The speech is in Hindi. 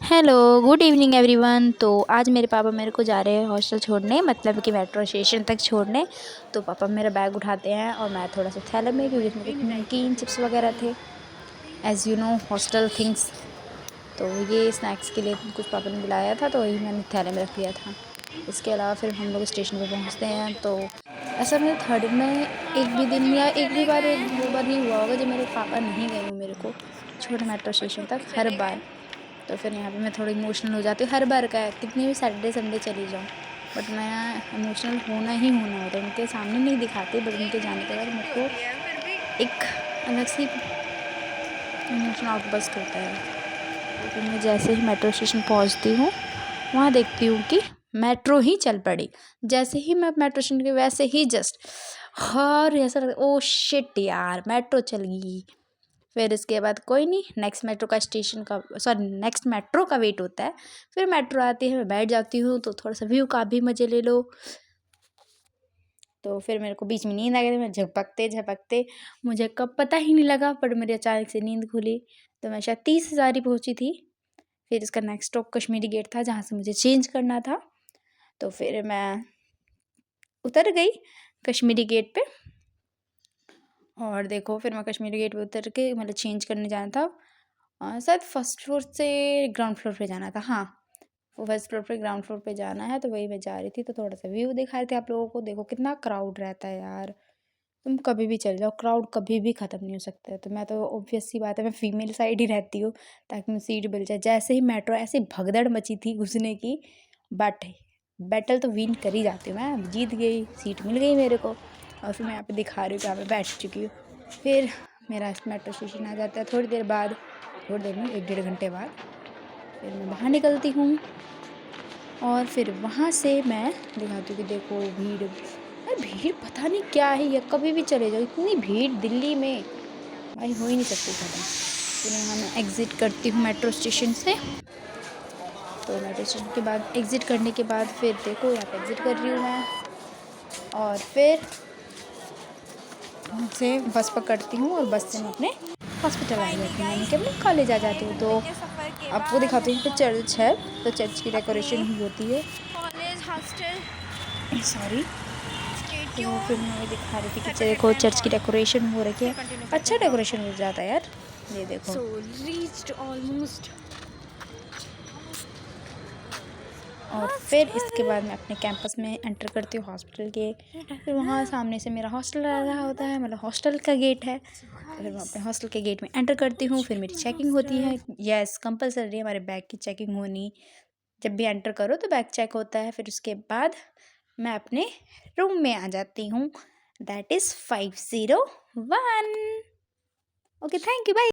Hello good evening everyone. तो आज मेरे पापा मेरे को जा रहे हैं हॉस्टल छोड़ने, मतलब कि मेट्रो स्टेशन तक छोड़ने। तो पापा मेरा बैग उठाते हैं और मैं थोड़ा सा थैले में, क्योंकि इसमें कुछ नमकीन चिप्स वगैरह थे, as you know hostel things. तो ये स्नैक्स के लिए कुछ पापा ने बुलाया था, तो वही मैंने थैले में रख लिया था। इसके अलावा फिर हम लोग स्टेशन पर पहुँचते हैं। तो ऐसा मेरे थर्ड में एक भी दिन या एक भी बार, एक दो बार ही हुआ होगा जब मेरे पापा नहीं गए हों मेरे को छोड़ने मेट्रो स्टेशन तक, हर बार। तो फिर यहाँ पे मैं थोड़ी इमोशनल हो जाती हूँ। हर बार का है, कितनी भी सैटरडे संडे चली जाऊँ, बट मैं इमोशनल होना ही होना होता है। उनके सामने नहीं दिखाती, बट उनके जाने के बाद मेरे को एक अलग सी इमोशनल आउटबर्स्ट होता है। तो फिर मैं जैसे ही मेट्रो स्टेशन पहुँचती हूँ, वहाँ देखती हूँ कि मेट्रो ही चल पड़ी। जैसे ही मैं मेट्रो स्टेशन के वैसे ही जस्ट और ऐसा लगता ओ शिट यार, मेट्रो चल गई। फिर इसके बाद कोई नहीं, नेक्स्ट मेट्रो का वेट होता है। फिर मेट्रो आती है, मैं बैठ जाती हूँ, तो थोड़ा सा व्यू का भी मज़े ले लो। तो फिर मेरे को बीच में नींद आ गई थी। मैं झपकते झपकते, मुझे कब पता ही नहीं लगा, पर मेरी अचानक से नींद खुली। तो मैं शायद 30,000 ही पहुँची थी। फिर इसका नेक्स्ट स्टॉप कश्मीरी गेट था, जहाँ से मुझे चेंज करना था। तो फिर मैं उतर गई कश्मीरी गेट पे, और देखो फिर मैं कश्मीरी गेट पे उतर के मतलब चेंज करने जाना था। शायद फर्स्ट फ्लोर से ग्राउंड फ्लोर पे जाना था। हाँ, वो फर्स्ट फ्लोर पे ग्राउंड फ्लोर पे जाना है, तो वही मैं जा रही थी। तो थोड़ा सा व्यू दिखा रहे थे आप लोगों को। देखो कितना क्राउड रहता है यार, तुम कभी भी चल जाओ, क्राउड कभी भी ख़त्म नहीं हो सकता है। तो मैं तो ऑब्वियस सी बात है, मैं फीमेल साइड ही रहती हूँ, ताकि मुझे सीट मिल जाए। जैसे ही मेट्रो ऐसी भगदड़ मची थी घुसने की, बट बैटल तो विन कर ही जाती हूँ, मैं जीत गई, सीट मिल गई मेरे को। और फिर मैं यहाँ पे दिखा रही हूँ कि यहाँ पे बैठ चुकी हूँ। फिर मेरा मेट्रो स्टेशन आ जाता है थोड़ी देर बाद, थोड़ी देर में 1-1.5 घंटे बाद। फिर मैं बाहर निकलती हूँ, और फिर वहाँ से मैं दिखाती हूँ कि देखो भीड़, यार भीड़ पता नहीं क्या है, या कभी भी चले जाओ, इतनी भीड़ दिल्ली में भाई हो ही नहीं सकती ख़त्म। फिर यहाँ मैं एग्ज़िट करती हूँ मेट्रो स्टेशन से। तो मेट्रो स्टेशन के बाद एग्ज़िट करने के बाद फिर देखो यहाँ पे एग्ज़िट कर रही हूँ मैं, और फिर से बस पकड़ती हूँ, और बस से मैं अपने हॉस्पिटल आ जाती हूँ, यानी कि अपने कॉलेज आ जाती हूँ। तो आपको दिखाती हूँ कि चर्च है, तो चर्च की डेकोरेशन हुई होती है, कॉलेज हॉस्टल सॉरी। तो फिर मैं वही दिखा रही थी कि देखो चर्च की डेकोरेशन हो रखी है, अच्छा डेकोरेशन हो जाता है यार, ये देखो। सो रीच्ड ऑलमोस्ट। और फिर इसके बाद मैं अपने कैंपस में एंटर करती हूँ हॉस्पिटल के। फिर वहाँ सामने से मेरा हॉस्टल आ रहा होता है, मतलब हॉस्टल का गेट है। तो फिर मैं अपने हॉस्टल के गेट में एंटर करती हूँ। फिर मेरी चेकिंग होती है, यस कंपलसरी है हमारे बैग की चेकिंग होनी। जब भी एंटर करो तो बैग चेक होता है। फिर उसके बाद मैं अपने रूम में आ जाती हूँ, that is 501। Okay, thank you, bye.